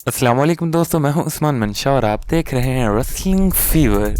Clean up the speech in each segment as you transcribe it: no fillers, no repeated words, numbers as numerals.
अस्सलाम वालेकुम दोस्तों, मैं हूं उस्मान मंशा और आप देख रहे हैं रेसलिंग फीवर।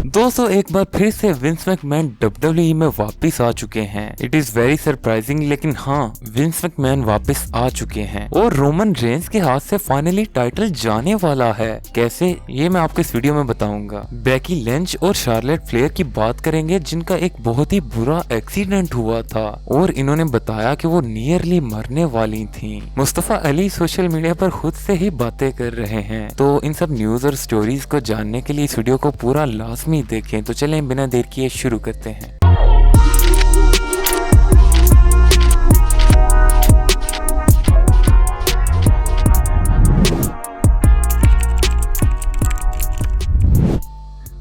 दोस्तों एक बार फिर से विंस मैकमैन डब्ल्यूडब्ल्यूई में वापस आ चुके हैं। इट इज वेरी सरप्राइजिंग, लेकिन हाँ, विंस मैकमैन वापस आ चुके हैं और रोमन रेंस के हाथ से फाइनली टाइटल जाने वाला है। कैसे, ये मैं आपको इस वीडियो में बताऊंगा। बेकी लिंच और शार्लेट फ्लेयर की बात करेंगे, जिनका एक बहुत ही बुरा एक्सीडेंट हुआ था और इन्होंने बताया कि वो नियरली मरने वाली थी। मुस्तफा अली सोशल मीडिया पर खुद से ही बातें कर रहे हैं। तो इन सब न्यूज और स्टोरीज को जानने के लिए इस वीडियो को पूरा लाजमी देखें। तो चलें बिना देर किए शुरू करते हैं।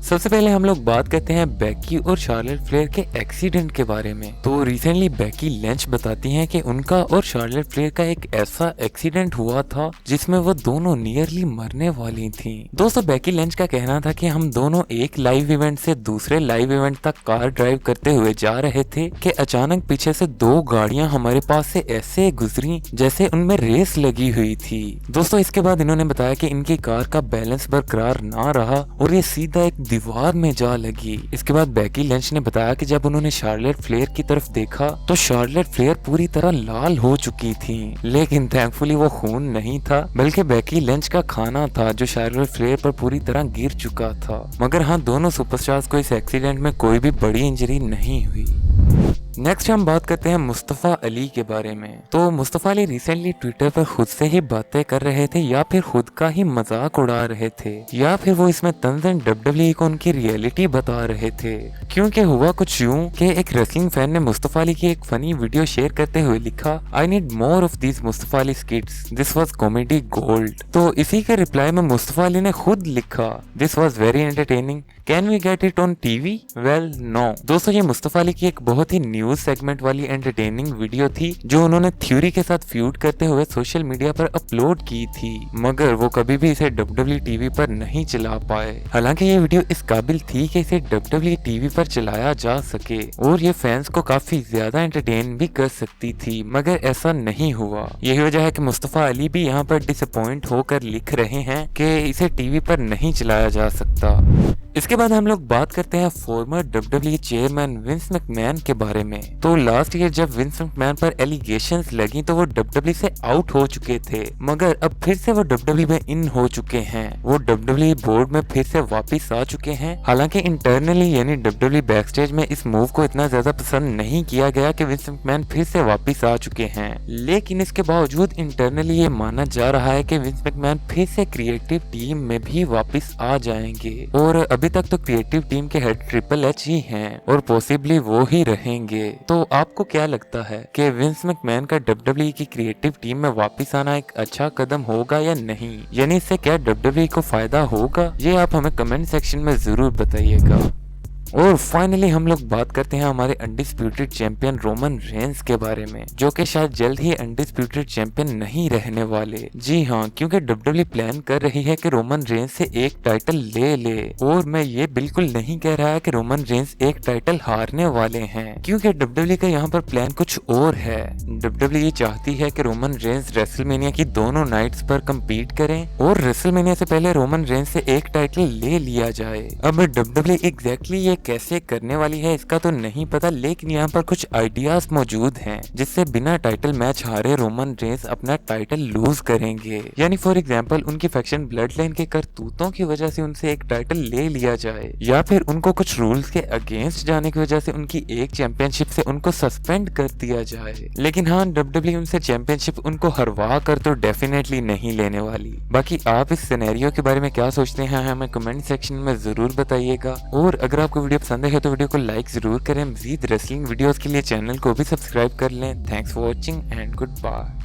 सबसे पहले हम लोग बात करते हैं बेकी और शार्लेट फ्लेयर के एक्सीडेंट के बारे में। तो रिसेंटली बेकी लिंच बताती हैं कि उनका और शार्लेट फ्लेयर का एक ऐसा एक्सीडेंट हुआ था जिसमें वो दोनों नियरली मरने वाली थी। दोस्तों बेकी लिंच का कहना था कि हम दोनों एक लाइव इवेंट से दूसरे लाइव इवेंट तक कार ड्राइव करते हुए जा रहे थे कि अचानक पीछे से दो गाड़ियां हमारे पास से ऐसे गुजरी जैसे उनमें रेस लगी हुई थी। दोस्तों इसके बाद इन्होंने बताया कि इनकी कार का बैलेंस बरकरार ना रहा और ये सीधा एक दीवार में जा लगी। इसके बाद बेकी लिंच ने बताया कि जब उन्होंने शार्लेट फ्लेयर की तरफ देखा तो शार्लेट फ्लेयर पूरी तरह लाल हो चुकी थी, लेकिन थैंकफुली वो खून नहीं था बल्कि बेकी लिंच का खाना था जो शार्लेट फ्लेयर पर पूरी तरह गिर चुका था। मगर हाँ, दोनों सुपरस्टार्स को इस एक्सीडेंट में कोई भी बड़ी इंजरी नहीं हुई। नेक्स्ट हम बात करते हैं मुस्तफा अली के बारे में। तो मुस्तफा अली रिसेंटली ट्विटर पर खुद से ही बातें कर रहे थे, या फिर खुद का ही मजाक उड़ा रहे थे, या फिर वो इसमें तंजन डब्ल्यूडब्ल्यूई को उनकी रियलिटी बता रहे थे। क्योंकि हुआ कुछ यूं कि एक रेसलिंग फैन ने मुस्तफा अली की एक फनी वीडियो शेयर करते हुए लिखा, I need more of these Mustafa Ali स्किट्स, this was comedy gold. तो इसी के रिप्लाई में मुस्तफा अली ने खुद लिखा, this was very entertaining, can we get it on TV? Well no. दोस्तों ये मुस्तफा अली की एक बहुत ही न्यूज सेगमेंट वाली एंटरटेनिंग वीडियो थी जो उन्होंने थ्योरी के साथ फ्यूड करते हुए सोशल मीडिया पर अपलोड की थी, मगर वो कभी भी इसे डब्ल्यूडब्ल्यूई टीवी पर नहीं चला पाए। हालांकि ये वीडियो इस काबिल थी कि इसे डब्ल्यूडब्ल्यूई टीवी पर चलाया जा सके और ये फैंस को काफी ज्यादा एंटरटेन भी कर सकती थी, मगर ऐसा नहीं हुआ। यही वजह है कि मुस्तफा अली भी यहाँ पर डिसअपॉइंट होकर लिख रहे हैं कि इसे टीवी पर नहीं चलाया जा सकता। इसके बाद हम लोग बात करते हैं farmer WWE chairman Vince McMahon के बारे में। तो लास्ट ईयर जब विंस मैकमैन पर एलिगेशंस लगी तो वो डब्ल्यूडब्ल्यूई से आउट हो चुके थे, मगर अब फिर से वो डब्ल्यूडब्ल्यूई में इन हो चुके हैं। वो डब्ल्यूडब्ल्यूई बोर्ड में फिर से वापस आ चुके हैं। हालांकि इंटरनली यानी डब्ल्यूडब्ल्यूई बैकस्टेज में इस मूव को इतना ज्यादा पसंद नहीं किया गया कि विंस मैकमैन फिर से वापस आ चुके हैं, लेकिन इसके बावजूद इंटरनली ये माना जा रहा है कि विंस मैकमैन फिर से क्रिएटिव टीम में भी वापस आ जाएंगे और अभी तक तो क्रिएटिव टीम के हेड ट्रिपल एच ही हैं और पॉसिबली वो ही रहेंगे। तो आपको क्या लगता है कि विंस मैकमैन का डब्ल्यूडब्ल्यूई की क्रिएटिव टीम में वापस आना एक अच्छा कदम होगा या नहीं? यानी इससे क्या डब्ल्यूडब्ल्यूई को फायदा होगा? ये आप हमें कमेंट सेक्शन में जरूर बताइएगा। और फाइनली हम लोग बात करते हैं हमारे अनडिस्प्यूटेड चैंपियन रोमन रेंस के बारे में, जो कि शायद जल्द ही अनडिस्प्यूटेड चैंपियन नहीं रहने वाले। जी हाँ, क्योंकि डब्ल्यूडब्ल्यूई प्लान कर रही है कि रोमन रेंस से एक टाइटल ले ले, और मैं ये बिल्कुल नहीं कह रहा है कि रोमन रेंस एक टाइटल हारने वाले हैं, क्योंकि डब्ल्यूडब्ल्यूई का यहाँ पर प्लान कुछ और है। डब्ल्यूडब्ल्यूई चाहती है कि रोमन रेंस रेसलमेनिया की दोनों नाइट्स पर कम्पीट करें और रेसलमेनिया से पहले रोमन रेंस से एक टाइटल ले लिया जाए। अब डब्ल्यूडब्ल्यूई एग्जैक्टली ये कैसे करने वाली है इसका तो नहीं पता, लेकिन यहाँ पर कुछ आइडियाज मौजूद हैं जिससे बिना टाइटल मैच हारे रोमन रेंस अपना टाइटल लूज करेंगे। यानी फॉर एग्जांपल उनकी फैक्शन ब्लड लाइन के करतूतों की वजह से उनसे एक टाइटल ले लिया जाए, या फिर उनको कुछ रूल्स के अगेंस्ट जाने की वजह से उनकी एक चैंपियनशिप से उनको सस्पेंड कर दिया जाए। लेकिन हाँ, डब्ल्यूडब्ल्यूई उनसे चैंपियनशिप उनको हरवा कर तो डेफिनेटली नहीं लेने वाली। बाकी आप इस सिनेरियो के बारे में क्या सोचते हैं हमें कमेंट सेक्शन में जरूर बताइएगा, और अगर आपको वीडियो पसंद है तो वीडियो को लाइक जरूर करें। मजीद रेसलिंग वीडियोस के लिए चैनल को भी सब्सक्राइब कर लें। Thanks for watching and good bye.